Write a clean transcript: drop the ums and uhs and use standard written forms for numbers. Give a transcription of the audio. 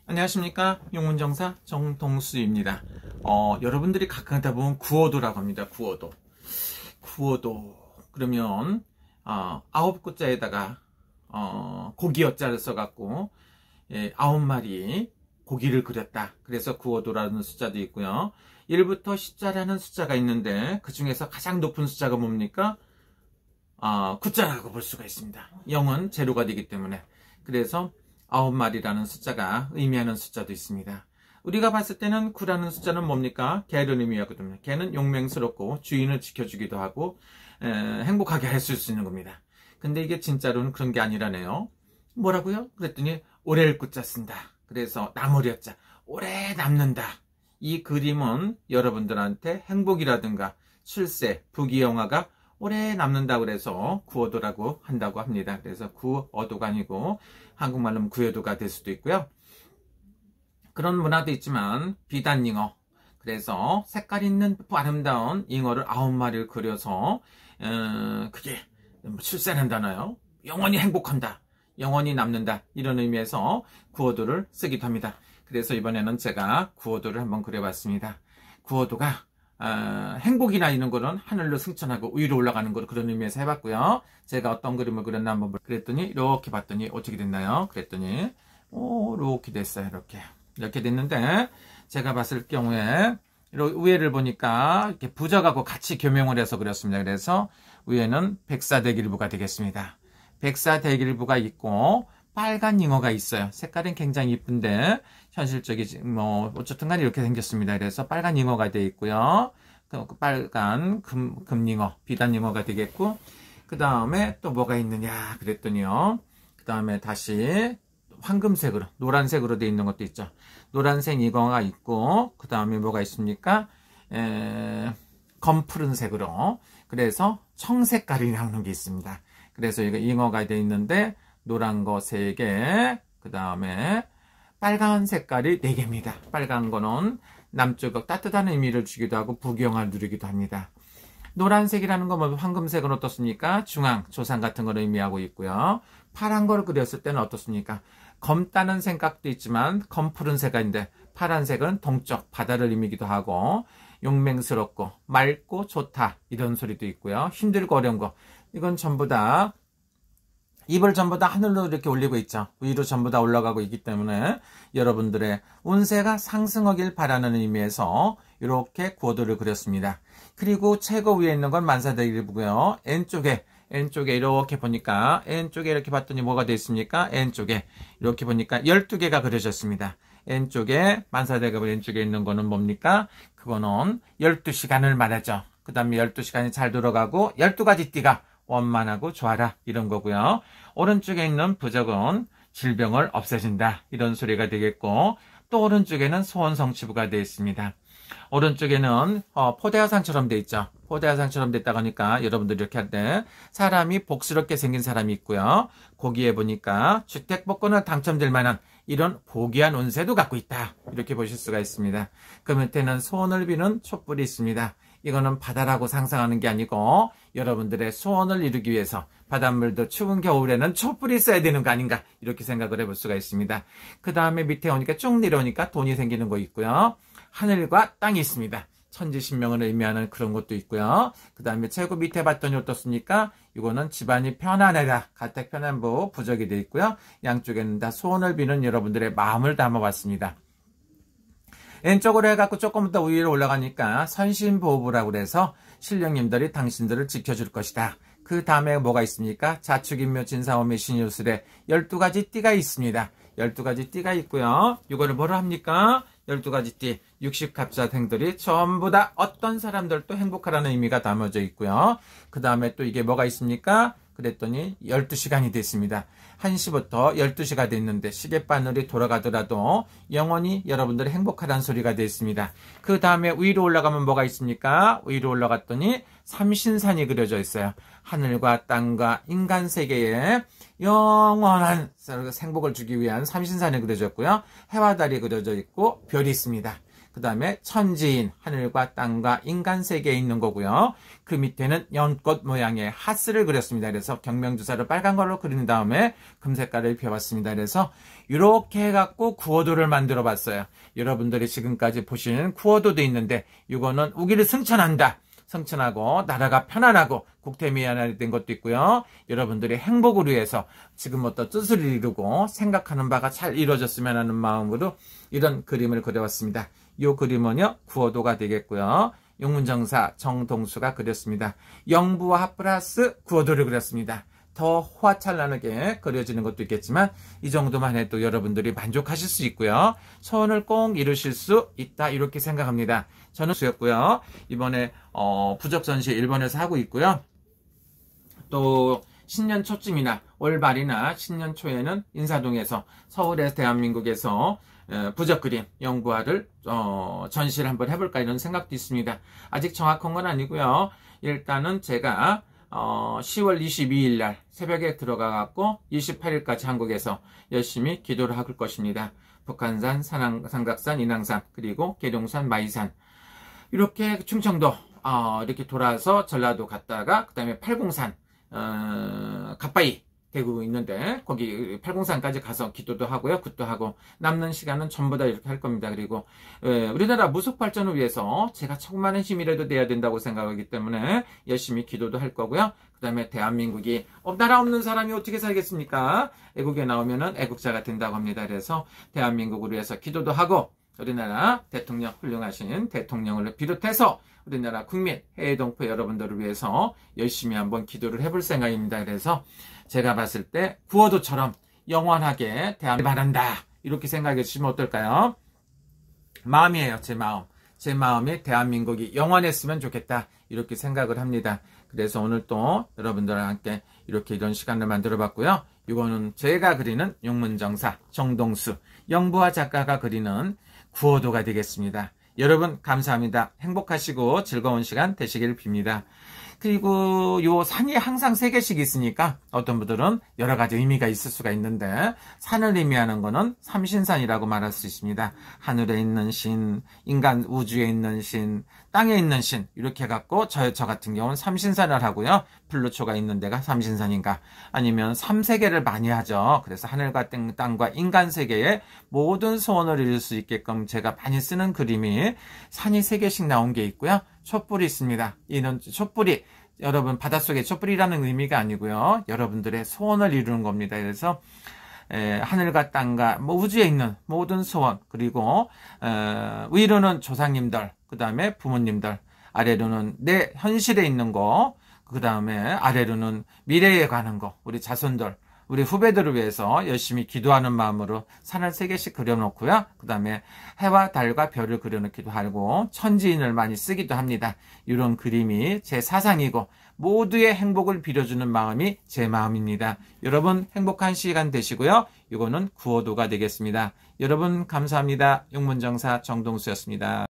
안녕하십니까. 용문정사 정동수입니다. 여러분들이 가끔 하다 보면 구호도라고 합니다. 구호도. 그러면, 9구자에다가, 고기 여자를 써갖고, 9마리 고기를 그렸다. 그래서 구호도라는 숫자도 있고요. 1부터 10자라는 숫자가 있는데, 그 중에서 가장 높은 숫자가 뭡니까? 9자라고 볼 수가 있습니다. 0은 제로가 되기 때문에. 그래서 9마리라는 숫자가 의미하는 숫자도 있습니다. 우리가 봤을 때는 9라는 숫자는 뭡니까? 개를 의미하거든요. 개는 용맹스럽고 주인을 지켜주기도 하고 행복하게 할 수 있는 겁니다. 근데 이게 진짜로는 그런 게 아니라네요. 뭐라고요? 그랬더니 오래를 꾸자 쓴다. 그래서 나무렸자 오래 남는다. 이 그림은 여러분들한테 행복이라든가 출세, 부귀영화가 오래 남는다고 그래서 구어도라고 한다고 합니다. 그래서 구어도가 아니고 한국말로는 구여도가 될 수도 있고요. 그런 문화도 있지만 비단잉어, 그래서 색깔 있는 아름다운 잉어를 9마리를 그려서 그게 출세한다나요? 영원히 행복한다, 영원히 남는다, 이런 의미에서 구어도를 쓰기도 합니다. 그래서 이번에는 제가 구어도를 한번 그려봤습니다. 구어도가 행복이나 이런 거는 하늘로 승천하고 위로 올라가는 거로 그런 의미에서 해봤고요. 제가 어떤 그림을 그렸나 한번 그랬더니 이렇게 봤더니 어떻게 됐나요? 그랬더니 이렇게 됐어요. 이렇게 됐는데 제가 봤을 경우에 위에를 보니까 이렇게 부적하고 같이 겸용을 해서 그렸습니다. 그래서 위에는 백사대길부가 되겠습니다. 백사대길부가 있고 빨간 잉어가 있어요. 색깔은 굉장히 이쁜데 현실적이지 어쨌든 간에 이렇게 생겼습니다. 그래서 빨간 잉어가 되어 있고요. 그 빨간 금잉어, 비단잉어가 되겠고, 그 다음에 또 뭐가 있느냐 그랬더니요. 그 다음에 다시 황금색으로, 노란색으로 되어 있는 것도 있죠. 노란색 잉어가 있고, 그 다음에 뭐가 있습니까? 검푸른색으로. 그래서 청색깔이라는 게 있습니다. 그래서 이거 잉어가 되어 있는데 노란 거 3개, 그 다음에 빨간 색깔이 4개입니다. 빨간 거는 남쪽 따뜻한 의미를 주기도 하고 부귀영화를 누리기도 합니다. 노란색이라는 건 황금색은 어떻습니까? 중앙, 조상 같은 걸 의미하고 있고요. 파란 걸 그렸을 때는 어떻습니까? 검다는 생각도 있지만 검푸른 색깔인데 파란색은 동쪽, 바다를 의미기도 하고 용맹스럽고 맑고 좋다, 이런 소리도 있고요. 힘들고 어려운 거, 이건 전부 다 입을 전부 다 하늘로 이렇게 올리고 있죠. 위로 전부 다 올라가고 있기 때문에 여러분들의 운세가 상승하길 바라는 의미에서 이렇게 구호도를 그렸습니다. 그리고 최고 위에 있는 건 만사대길부고요. N쪽에 이렇게 보니까 N쪽에 이렇게 봤더니 뭐가 되어 있습니까? N쪽에 이렇게 보니까 12개가 그려졌습니다. N쪽에 만사대길부 N쪽에 있는 거는 뭡니까? 그거는 12시간을 말하죠. 그 다음에 12시간이 잘 돌아가고 12가지 띠가 원만하고 좋아라, 이런 거고요. 오른쪽에 있는 부적은 질병을 없애준다, 이런 소리가 되겠고, 또 오른쪽에는 소원성취부가 되어 있습니다. 오른쪽에는 포대화상처럼 되어 있죠. 포대화상처럼 됐다고 하니까 여러분들이 이렇게 할 때 사람이 복스럽게 생긴 사람이 있고요. 거기에 보니까 주택복권을 당첨될 만한 이런 고귀한 운세도 갖고 있다, 이렇게 보실 수가 있습니다. 그 밑에는 소원을 비는 촛불이 있습니다. 이거는 바다라고 상상하는 게 아니고 여러분들의 소원을 이루기 위해서 바닷물도 추운 겨울에는 촛불이 있어야 되는 거 아닌가, 이렇게 생각을 해볼 수가 있습니다. 그 다음에 밑에 오니까 쭉 내려오니까 돈이 생기는 거 있고요. 하늘과 땅이 있습니다. 천지신명을 의미하는 그런 것도 있고요. 그 다음에 최고 밑에 봤더니 어떻습니까? 이거는 집안이 편안하다, 가택 편안부 부적이 되어 있고요. 양쪽에는 다 소원을 비는 여러분들의 마음을 담아봤습니다. 왼쪽으로 해갖고 조금 더 위로 올라가니까 선신보호부라고 그래서 신령님들이 당신들을 지켜줄 것이다. 그 다음에 뭐가 있습니까? 자축인묘 진사오미 신유술에 12가지 띠가 있습니다. 12가지 띠가 있고요. 이거를 뭐로 합니까? 12가지 띠, 60갑자생들이 전부 다 어떤 사람들도 행복하라는 의미가 담아져 있고요. 그 다음에 또 이게 뭐가 있습니까? 그랬더니 12시간이 됐습니다. 1시부터 12시가 됐는데 시계바늘이 돌아가더라도 영원히 여러분들이 행복하다는 소리가 됐습니다. 그 다음에 위로 올라가면 뭐가 있습니까? 위로 올라갔더니 삼신산이 그려져 있어요. 하늘과 땅과 인간 세계에 영원한 행복을 주기 위한 삼신산이 그려졌고요. 해와 달이 그려져 있고 별이 있습니다. 그 다음에 천지인, 하늘과 땅과 인간 세계에 있는 거고요. 그 밑에는 연꽃 모양의 하스를 그렸습니다. 그래서 경명주사를 빨간 걸로 그린 다음에 금색깔을 펴봤습니다. 그래서 이렇게 해갖고 구호도를 만들어 봤어요. 여러분들이 지금까지 보시는 구호도도 있는데 이거는 우기를 승천한다. 승천하고 나라가 편안하고 국태민안이 된 것도 있고요. 여러분들의 행복을 위해서 지금부터 뜻을 이루고 생각하는 바가 잘 이루어졌으면 하는 마음으로 이런 그림을 그려봤습니다. 이 그림은요, 구호도가 되겠고요. 용문정사 정동수가 그렸습니다. 영부와 플러스 구호도를 그렸습니다. 더 화찰나게 그려지는 것도 있겠지만 이 정도만 해도 여러분들이 만족하실 수 있고요. 소원을 꼭 이루실 수 있다 이렇게 생각합니다. 저는 수였고요. 이번에 부적전시 일본에서 하고 있고요. 또 신년 초쯤이나 월 말이나 신년 초에는 인사동에서 서울에서 대한민국에서 부적 그림 영부화를 전시를 한번 해볼까 이런 생각도 있습니다. 아직 정확한 건 아니고요. 일단은 제가 10월 22일 날 새벽에 들어가 갖고 28일까지 한국에서 열심히 기도를 할 것입니다. 북한산, 삼각산, 인왕산, 그리고 계룡산, 마이산 이렇게 충청도 이렇게 돌아서 전라도 갔다가 그 다음에 팔공산 갓바위 대구 있는데 거기 팔공산까지 가서 기도도 하고요. 굿도 하고 남는 시간은 전부 다 이렇게 할 겁니다. 그리고 우리나라 무속 발전을 위해서 제가 천만의 힘이라도 내야 된다고 생각하기 때문에 열심히 기도도 할 거고요. 그 다음에 대한민국이 나라 없는 사람이 어떻게 살겠습니까? 애국에 나오면은 애국자가 된다고 합니다. 그래서 대한민국을 위해서 기도도 하고 우리나라 대통령 훌륭하신 대통령을 비롯해서 우리나라 국민 해외 동포 여러분들을 위해서 열심히 한번 기도를 해볼 생각입니다. 그래서 제가 봤을 때 구호도처럼 영원하게 대한민국을 바란다 이렇게 생각해 주시면 어떨까요? 마음이에요. 제 마음. 제 마음이 대한민국이 영원했으면 좋겠다 이렇게 생각을 합니다. 그래서 오늘 또 여러분들과 함께 이렇게 이런 시간을 만들어 봤고요. 이거는 제가 그리는 용문정사 정동수 영부화 작가가 그리는 구호도가 되겠습니다. 여러분 감사합니다. 행복하시고 즐거운 시간 되시길 빕니다. 그리고 요 산이 항상 3개씩 있으니까 어떤 분들은 여러 가지 의미가 있을 수가 있는데 산을 의미하는 거는 삼신산이라고 말할 수 있습니다. 하늘에 있는 신, 인간 우주에 있는 신, 땅에 있는 신 이렇게 해갖고 저 같은 경우는 삼신산을 하고요. 플루토가 있는 데가 삼신산인가 아니면 삼세계를 많이 하죠. 그래서 하늘과 땅과 인간 세계의 모든 소원을 이룰 수 있게끔 제가 많이 쓰는 그림이 산이 3개씩 나온 게 있고요. 촛불이 있습니다. 이는 촛불이 여러분 바닷속에 촛불이라는 의미가 아니고요. 여러분들의 소원을 이루는 겁니다. 그래서 하늘과 땅과 우주에 있는 모든 소원 그리고 위로는 조상님들 그 다음에 부모님들 아래로는 내 현실에 있는 거 그 다음에 아래로는 미래에 가는 거 우리 자손들 우리 후배들을 위해서 열심히 기도하는 마음으로 산을 3개씩 그려놓고요. 그 다음에 해와 달과 별을 그려놓기도 하고 천지인을 많이 쓰기도 합니다. 이런 그림이 제 사상이고 모두의 행복을 빌어주는 마음이 제 마음입니다. 여러분 행복한 시간 되시고요. 이거는 구호도가 되겠습니다. 여러분 감사합니다. 용문정사 정동수였습니다.